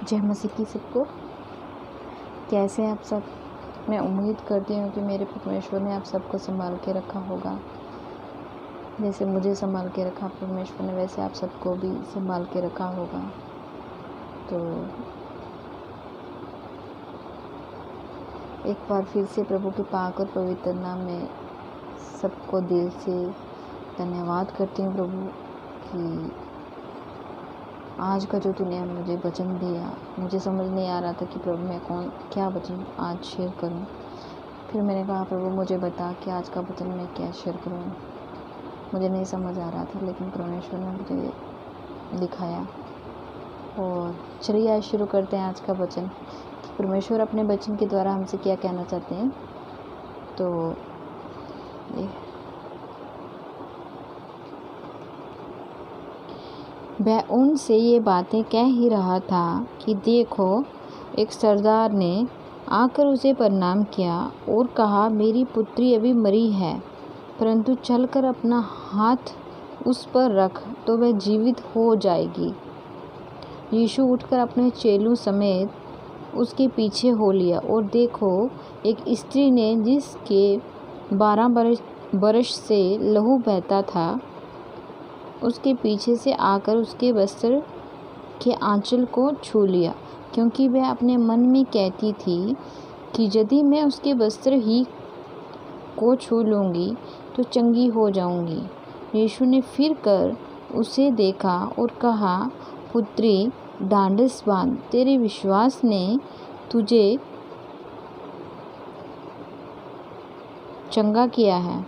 जय मसीह की सबको। कैसे हैं आप सब? मैं उम्मीद करती हूँ कि मेरे परमेश्वर ने आप सबको संभाल के रखा होगा। जैसे मुझे संभाल के रखा परमेश्वर ने, वैसे आप सबको भी संभाल के रखा होगा। तो एक बार फिर से प्रभु के पाक और पवित्र नाम में सबको दिल से धन्यवाद करती हूँ प्रभु कि आज का जो तूने मुझे वचन दिया, मुझे समझ नहीं आ रहा था कि प्रभु मैं क्या वचन आज शेयर करूं। फिर मैंने कहा प्रभु मुझे बता कि आज का वचन मैं क्या शेयर करूं। मुझे नहीं समझ आ रहा था, लेकिन परमेश्वर ने मुझे दिखाया। और चलिए आज शुरू करते हैं आज का वचन कि परमेश्वर अपने वचन के द्वारा हमसे क्या कहना चाहते हैं। तो वह उनसे ये बातें कह ही रहा था कि देखो, एक सरदार ने आकर उसे प्रणाम किया और कहा, मेरी पुत्री अभी मरी है, परंतु चलकर अपना हाथ उस पर रख तो वह जीवित हो जाएगी। यीशु उठकर अपने चेलों समेत उसके पीछे हो लिया, और देखो, एक स्त्री ने जिसके 12 बरस से लहू बहता था, उसके पीछे से आकर उसके वस्त्र के आंचल को छू लिया, क्योंकि वह अपने मन में कहती थी कि यदि मैं उसके वस्त्र ही को छू लूँगी तो चंगी हो जाऊँगी। यीशु ने फिर कर उसे देखा और कहा, पुत्री, ढांढस बांध, तेरे विश्वास ने तुझे चंगा किया है।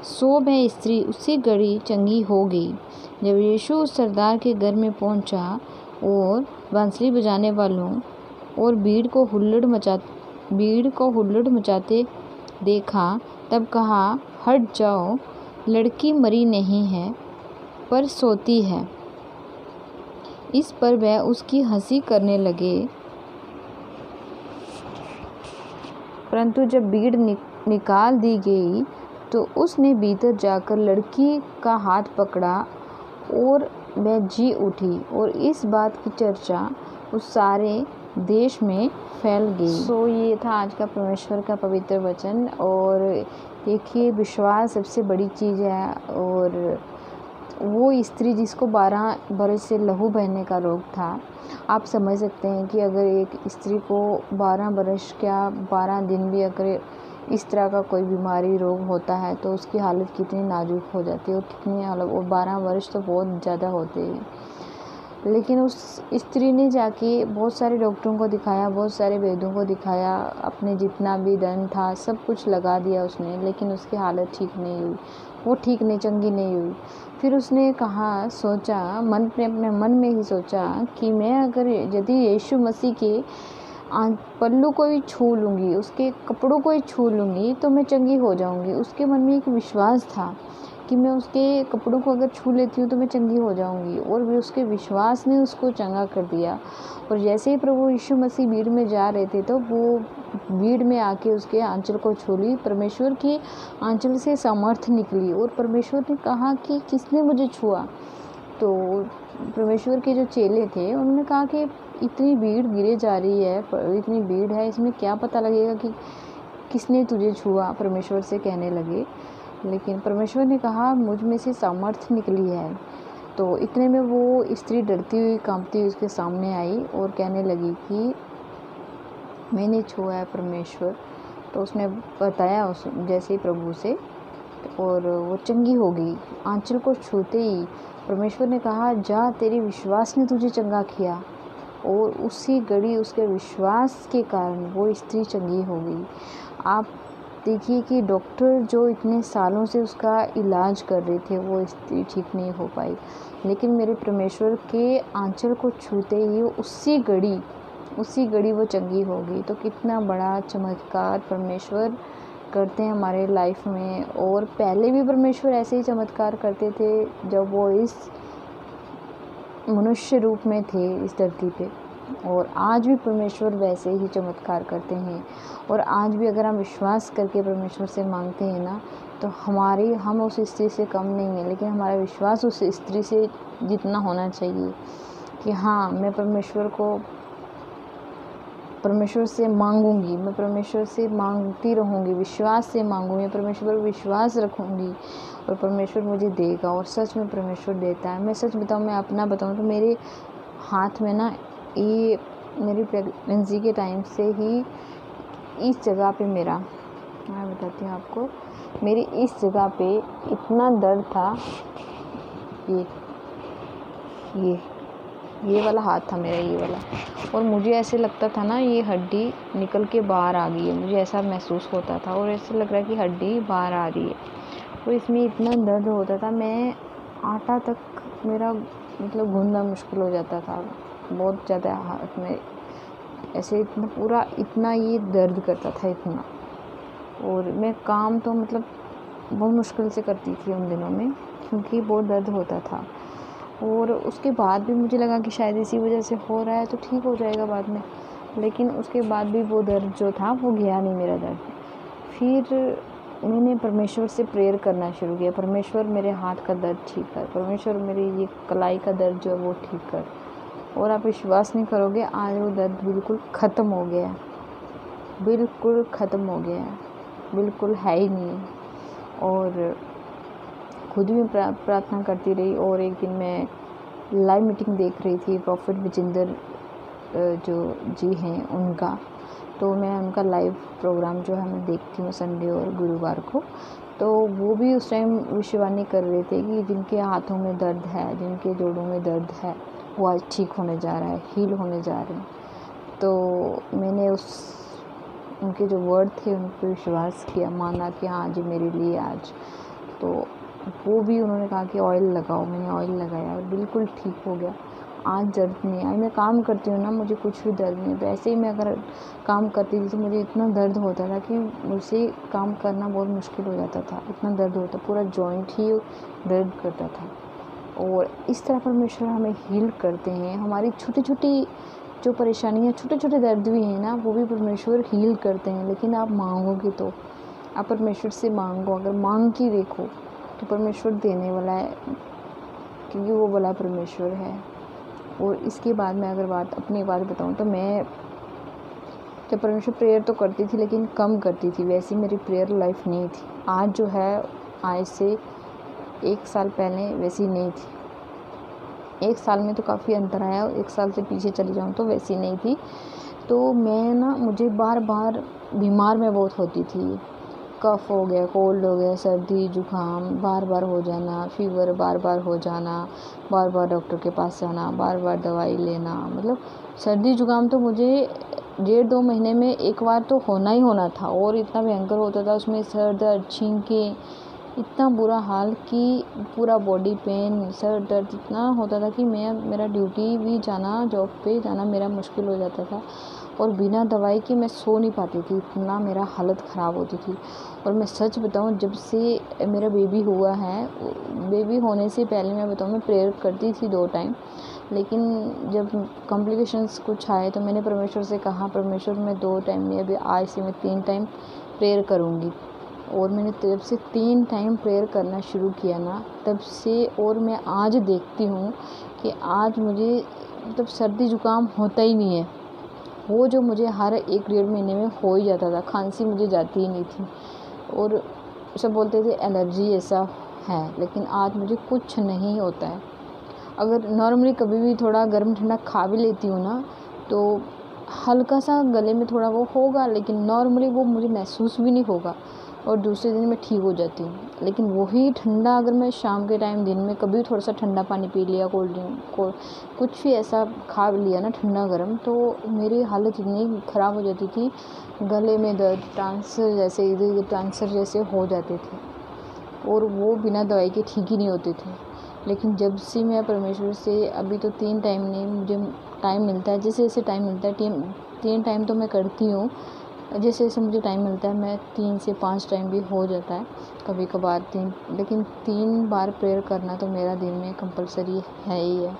सो वह स्त्री उसी घड़ी चंगी हो गई। जब यीशु उस सरदार के घर में पहुंचा और बांसुरी बजाने वालों और भीड़ को हुल्लड़ मचाते देखा, तब कहा, हट जाओ, लड़की मरी नहीं है पर सोती है। इस पर वह उसकी हंसी करने लगे। परंतु जब भीड़ निकाल दी गई तो उसने भीतर जाकर लड़की का हाथ पकड़ा और वह जी उठी, और इस बात की चर्चा उस सारे देश में फैल गई। ये था आज का परमेश्वर का पवित्र वचन। और देखिए, विश्वास सबसे बड़ी चीज़ है। और वो स्त्री जिसको 12 बरस से लहू बहने का रोग था, आप समझ सकते हैं कि अगर एक स्त्री को 12 बरस क्या 12 दिन भी अगर इस तरह का कोई बीमारी रोग होता है तो उसकी हालत कितनी नाजुक हो जाती है, और कितनी हालत, और 12 वर्ष तो बहुत ज़्यादा होते हैं। लेकिन उस स्त्री ने जाके बहुत सारे डॉक्टरों को दिखाया, बहुत सारे वैद्यों को दिखाया, अपने जितना भी धन था सब कुछ लगा दिया उसने, लेकिन उसकी हालत ठीक नहीं हुई, वो ठीक नहीं, चंगी नहीं हुई। फिर उसने सोचा, अपने मन में ही सोचा कि मैं अगर यदि यीशु मसीह के पल्लू को ही छू लूँगी, उसके कपड़ों को ही छू लूँगी तो मैं चंगी हो जाऊँगी। उसके मन में एक विश्वास था कि मैं उसके कपड़ों को अगर छू लेती हूँ तो मैं चंगी हो जाऊँगी, और भी उसके विश्वास ने उसको चंगा कर दिया। और जैसे ही प्रभु यीशु मसीह भीड़ में जा रहे थे तो वो भीड़ में आके उसके आंचल को छू ली। परमेश्वर की आंचल से सामर्थ्य निकली, और परमेश्वर ने कहा कि किसने मुझे छुआ। तो परमेश्वर के जो चेले थे उन्होंने कहा कि इतनी भीड़ गिरे जा रही है, इतनी भीड़ है, इसमें क्या पता लगेगा कि किसने तुझे छुआ। परमेश्वर से कहने लगे, लेकिन परमेश्वर ने कहा, मुझ में से सामर्थ्य निकली है। तो इतने में वो स्त्री डरती हुई कांपती हुई उसके सामने आई और कहने लगी कि मैंने छुआ है परमेश्वर। तो उसने बताया उस जैसे प्रभु से, और वो चंगी हो गई। आंचल को छूते ही परमेश्वर ने कहा, जा, तेरे विश्वास ने तुझे चंगा किया। और उसी घड़ी उसके विश्वास के कारण वो स्त्री चंगी हो गई। आप देखिए कि डॉक्टर जो इतने सालों से उसका इलाज कर रहे थे, वो स्त्री ठीक नहीं हो पाई, लेकिन मेरे परमेश्वर के आंचल को छूते ही उसी घड़ी वो चंगी हो गई। तो कितना बड़ा चमत्कार परमेश्वर करते हैं हमारे लाइफ में। और पहले भी परमेश्वर ऐसे ही चमत्कार करते थे जब वो इस मनुष्य रूप में थे इस धरती पे, और आज भी परमेश्वर वैसे ही चमत्कार करते हैं। और आज भी अगर हम विश्वास करके परमेश्वर से मांगते हैं ना, तो हम उस स्त्री से कम नहीं है, लेकिन हमारा विश्वास उस स्त्री से जितना होना चाहिए कि हाँ, मैं परमेश्वर को परमेश्वर से मांगूंगी, मैं परमेश्वर से मांगती रहूँगी, विश्वास से मांगूंगी, परमेश्वर पर विश्वास रखूँगी और परमेश्वर मुझे देगा। और सच में परमेश्वर देता है। मैं सच बताऊँ, मैं अपना बताऊँ तो मेरे हाथ में ना ये मेरी प्रेगनेंसी के टाइम से ही इस जगह पे मैं बताती हूँ आपको, मेरी इस जगह पे इतना दर्द था। ये वाला हाथ था मेरा, ये वाला, और मुझे ऐसे लगता था ना ये हड्डी निकल के बाहर आ गई है, मुझे ऐसा महसूस होता था और ऐसे लग रहा है कि हड्डी बाहर आ रही है। तो इसमें इतना दर्द होता था, मैं आटा तक मेरा मतलब गूंदना मुश्किल हो जाता था, बहुत ज़्यादा हाथ में ऐसे इतना पूरा इतना ये दर्द करता था इतना। और मैं काम तो मतलब बहुत मुश्किल से करती थी उन दिनों में, क्योंकि बहुत दर्द होता था। और उसके बाद भी मुझे लगा कि शायद इसी वजह से हो रहा है तो ठीक हो जाएगा बाद में, लेकिन उसके बाद भी वो दर्द जो था वो गया नहीं मेरा दर्द। फिर मैंने परमेश्वर से प्रेयर करना शुरू किया, परमेश्वर मेरे हाथ का दर्द ठीक कर, परमेश्वर मेरे ये कलाई का दर्द जो है वो ठीक कर। और आप विश्वास नहीं करोगे, आज वो दर्द बिल्कुल ख़त्म हो गया है, बिल्कुल ख़त्म हो गया है, बिल्कुल है ही नहीं। और खुद भी प्रार्थना करती रही। और एक दिन मैं लाइव मीटिंग देख रही थी, प्रॉफिट विजेंदर जो जी हैं उनका, तो मैं उनका लाइव प्रोग्राम जो है मैं देखती हूँ संडे और गुरुवार को। तो वो भी उस टाइम भविष्यवाणी कर रहे थे कि जिनके हाथों में दर्द है, जिनके जोड़ों में दर्द है, वो आज ठीक होने जा रहा है, हील होने जा रहे हैं। तो मैंने उनके जो वर्ड थे उन पर विश्वास किया, माना कि हाँ जी मेरे लिए आज। तो वो भी उन्होंने कहा कि ऑयल लगाओ, मैंने ऑयल लगाया और बिल्कुल ठीक हो गया, आज दर्द नहीं आई। मैं काम करती हूँ ना, मुझे कुछ भी दर्द नहीं, वैसे ही मैं अगर काम करती थी तो मुझे इतना दर्द होता था कि मुझसे काम करना बहुत मुश्किल हो जाता था, इतना दर्द होता, पूरा जॉइंट ही दर्द करता था। और इस तरह परमेश्वर हमें हील करते हैं, हमारी छोटी छोटी जो परेशानियाँ, छोटे छोटे दर्द भी हैं ना, वो भी परमेश्वर हील करते हैं। लेकिन आप मांगोगे तो, आप परमेश्वर से मांगो, अगर मांग के देखो तो परमेश्वर देने वाला है, क्योंकि वो भला परमेश्वर है। और इसके बाद मैं अगर अपनी बात बताऊं तो मैं जब परमेश्वर प्रेयर तो करती थी लेकिन कम करती थी, वैसी मेरी प्रेयर लाइफ नहीं थी। आज जो है, आज से 1 साल पहले वैसी नहीं थी। 1 साल में तो काफ़ी अंतर आया, 1 साल से पीछे चली जाऊँ तो वैसी नहीं थी। तो मैं ना, मुझे बार बार बीमार मैं बहुत होती थी, कफ हो गया, कोल्ड हो गया, सर्दी जुकाम बार बार हो जाना, फीवर बार बार हो जाना, बार बार डॉक्टर के पास जाना, बार बार दवाई लेना। मतलब सर्दी जुकाम तो मुझे 1.5-2 महीने में एक बार तो होना ही होना था, और इतना भयंकर होता था उसमें, सर दर्द, छींकें, इतना बुरा हाल कि पूरा बॉडी पेन, सर दर्द इतना होता था कि मेरा ड्यूटी भी जाना, जॉब पे जाना मेरा मुश्किल हो जाता था। और बिना दवाई के मैं सो नहीं पाती थी, इतना मेरा हालत ख़राब होती थी। और मैं सच बताऊं, जब से मेरा बेबी हुआ है, बेबी होने से पहले मैं बताऊं, मैं प्रेयर करती थी 2 टाइम, लेकिन जब कॉम्प्लिकेशंस कुछ आए तो मैंने परमेश्वर से कहा, परमेश्वर मैं 2 टाइम नहीं, अभी आज से मैं 3 टाइम प्रेयर करूँगी। और मैंने जब से 3 टाइम प्रेयर करना शुरू किया ना, तब से, और मैं आज देखती हूँ कि आज मुझे मतलब सर्दी जुकाम होता ही नहीं है। वो जो मुझे हर 1-1.5 महीने में हो ही जाता था, खांसी मुझे जाती ही नहीं थी, और सब बोलते थे एलर्जी ऐसा है, लेकिन आज मुझे कुछ नहीं होता है। अगर नॉर्मली कभी भी थोड़ा गर्म ठंडा खा भी लेती हूँ ना, तो हल्का सा गले में थोड़ा वो होगा, लेकिन नॉर्मली वो मुझे महसूस भी नहीं होगा, और दूसरे दिन मैं ठीक हो जाती हूँ। लेकिन वही ठंडा अगर मैं शाम के टाइम, दिन में कभी थोड़ा सा ठंडा पानी पी लिया, कोल्ड ड्रिंक, कुछ भी ऐसा खा लिया ना ठंडा गर्म, तो मेरी हालत इतनी ख़राब हो जाती थी, गले में दर्द, ट्रांसफर जैसे, इधर ट्रांसफर जैसे हो जाते थे, और वो बिना दवाई के ठीक ही नहीं होते थे। लेकिन जब से मैं परमेश्वर से, अभी तो 3 टाइम नहीं, मुझे टाइम मिलता है, जैसे जैसे टाइम मिलता है, 3 टाइम तो मैं करती हूँ, जैसे जैसे मुझे टाइम मिलता है मैं 3 से 5 टाइम भी हो जाता है कभी कभार 3, लेकिन 3 बार प्रेयर करना तो मेरा दिन में कंपलसरी है ही है,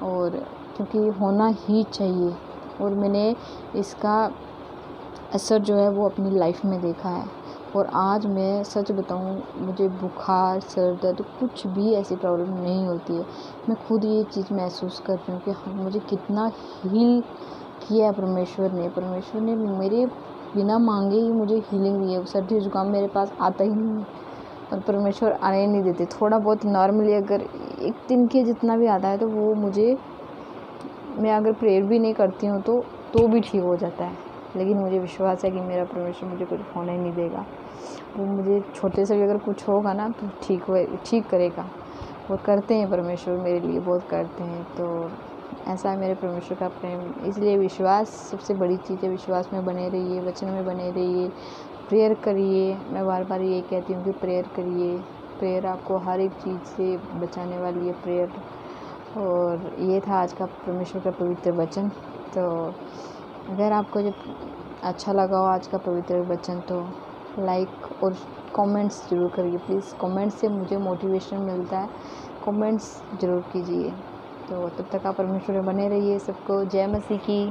और क्योंकि होना ही चाहिए। और मैंने इसका असर जो है वो अपनी लाइफ में देखा है, और आज मैं सच बताऊँ, मुझे बुखार, सर दर्द कुछ भी ऐसी प्रॉब्लम नहीं होती है। मैं खुद ये चीज़ महसूस कर रही हूँ कि हाँ, मुझे कितना हील किया परमेश्वर ने मेरे बिना मांगे ही मुझे हीलिंग दी है। सर्दी जुकाम मेरे पास आता ही नहीं है और परमेश्वर आने नहीं देते। थोड़ा बहुत नॉर्मली अगर एक दिन के जितना भी आता है तो वो मैं अगर प्रेयर भी नहीं करती हूँ तो भी ठीक हो जाता है। लेकिन मुझे विश्वास है कि मेरा परमेश्वर मुझे कुछ होने नहीं देगा। वो मुझे छोटे से भी अगर कुछ होगा ना तो ठीक करेगा। वो करते हैं, परमेश्वर मेरे लिए बहुत करते हैं। तो ऐसा है मेरे परमेश्वर का प्रेम। इसलिए विश्वास सबसे बड़ी चीज़ है। विश्वास में बने रहिए, वचन में बने रहिए, प्रेयर करिए। मैं बार बार ये कहती हूँ कि प्रेयर करिए। प्रेयर आपको हर एक चीज़ से बचाने वाली है, प्रेयर। और ये था आज का परमेश्वर का पवित्र वचन। तो अगर आपको जब अच्छा लगा हो आज का पवित्र वचन तो लाइक और कमेंट्स ज़रूर करिए प्लीज़। कमेंट्स से मुझे मोटिवेशन मिलता है, कमेंट्स ज़रूर कीजिए। तो तब तक आप परमेश्वर में बने रहिए। सबको जय मसीह की।